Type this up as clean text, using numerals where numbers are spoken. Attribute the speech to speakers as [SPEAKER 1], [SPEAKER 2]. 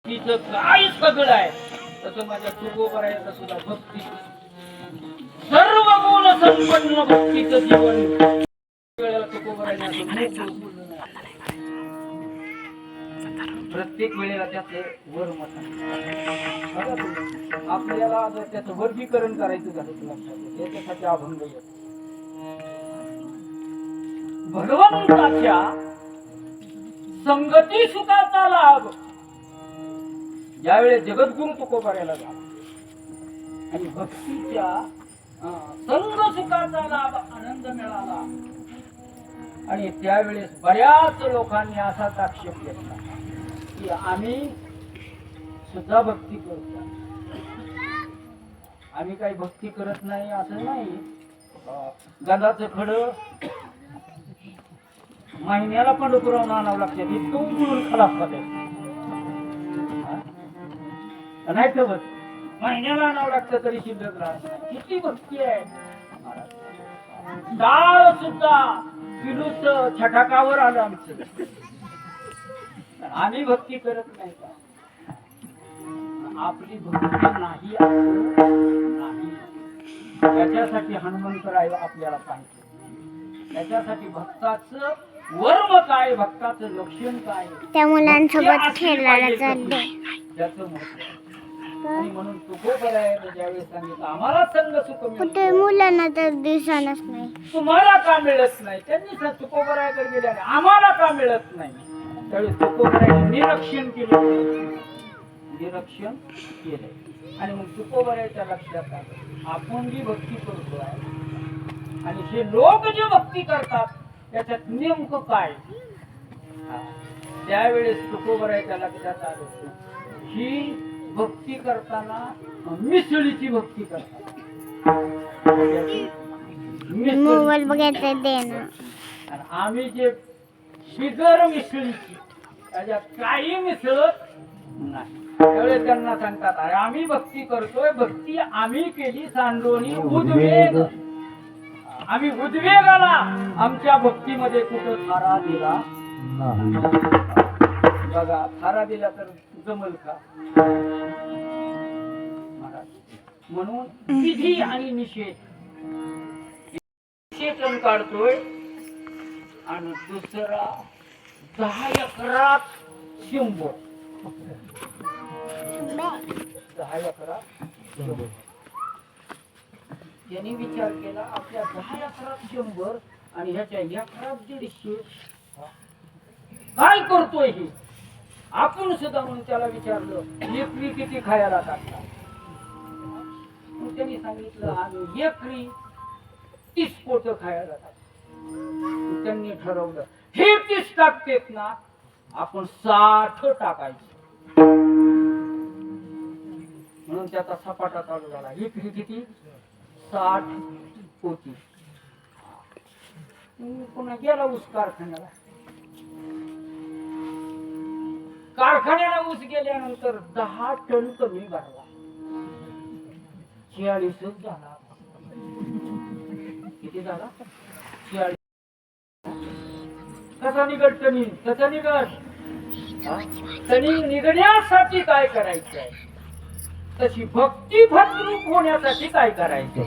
[SPEAKER 1] तिचं काय सगळं आहे तसं माझ्या तुकोबरायाचं सुद्धा भक्ती सर्व गुण संपन्न भक्तीचं जीवन वेळेला तुकोबरायाने असं बोललं नाही. प्रत्येक वेळेला त्याचं वर्मत आपल्याला जर त्याचं वर्गीकरण करायचं झालं तर लक्षात त्याच्यासाठी अभंग येतो. भगवंताच्या संगती सुखाचा लाभ ज्यावेळेस जगद्गुरु तुकोबरायाला झाला आणि भक्तीच्या संग सुखाचा लाभ आनंद मिळाला आणि त्यावेळेस बऱ्याच लोकांनी असाच आक्षेप घेतला की आम्ही सुद्धा भक्ती करतो, आम्ही काही भक्ती करत नाही असं नाही. गंधाचं खडं महिन्याला पंढरपुरावून आणावं लागतं इतकं उघडून खलास खाते नाही ठेवत, महिन्याला आणावं लागतं तरी शिल्लक राहत नाही. किती भक्ती आहे. डाळ सुद्धा किलोच छटाकावर आलं आमचं. आम्ही भक्ती करत नाही का? आपली भक्ती नाही नाही त्याच्यासाठी हनुमंतराय आपल्याला पाहिजे. त्याच्यासाठी भक्ताचं वर्म काय, भक्ताचं लक्षण काय,
[SPEAKER 2] त्या मुलांसोबत खेळायला चालले
[SPEAKER 1] त्याचं महत्व. आणि म्हणून तुकोबरायाने ज्यावेळेस सांगितलं आम्हाला संग सुख
[SPEAKER 2] कुठे मुलांना तर दिसणारच नाही,
[SPEAKER 1] तुम्हाला का मिळत नाही, त्यांनी तुकोबरायाकडे गेले आणि आम्हाला का मिळत नाही, त्यावेळेस तुकोबरायाने निरीक्षण केलं, निरीक्षण केलं. आणि मग तुकोबरायाच्या लक्षात आलं आपण जी भक्ती करतो आहे आणि हे लोक जे भक्ती करतात त्याच्यात नेमकं काय. त्यावेळेस तुकोबरायाच्या लक्षात आलं ही भक्ती करताना मिसळीची भक्ती करतात.
[SPEAKER 2] मोबाईल बघायचं दे ना.
[SPEAKER 1] आणि आम्ही जे बिगर मिसळीची त्याच्यात काही मिसळत नाही. त्यावेळेस त्यांना सांगतात अरे आम्ही भक्ती करतोय, भक्ती आम्ही केली सांडोनी उद्वेग, आम्ही उद्वेगाला आमच्या भक्तीमध्ये कुठं थारा दिला बघा. थारा दिला तर जमल का म्हणून विधी आणि निषेध निषेधन काढतोय. आणि दुसरा 10 एकरात 100 10 एकरात 100 त्यांनी विचार केला आपल्या 10 एकरात 100 आणि ह्याच्या एकरात 150 काय करतोय हे. आपण सुद्धा म्हणून त्याला विचारलं एकरी किती खायला टाकता. त्यांनी सांगितलं आम्ही एकरी 30 पोट खायला टाकतो. त्यांनी ठरवलं हे 30 टाकतेत ना आपण 60 टाकायचं. म्हणून त्याचा सपाटा चालू झाला. एकरी किती 60 पोती. पुन्हा गेला ऊस कारखान्याला. कारखान्याला ऊस गेल्यानंतर 10 टन कमी भरला. 46 झाला. किती झाला 46. कसा निघड तणी कसा निघड तणी निघण्यासाठी काय करायचंय, तशी भक्ती फलरूप होण्यासाठी काय करायचंय.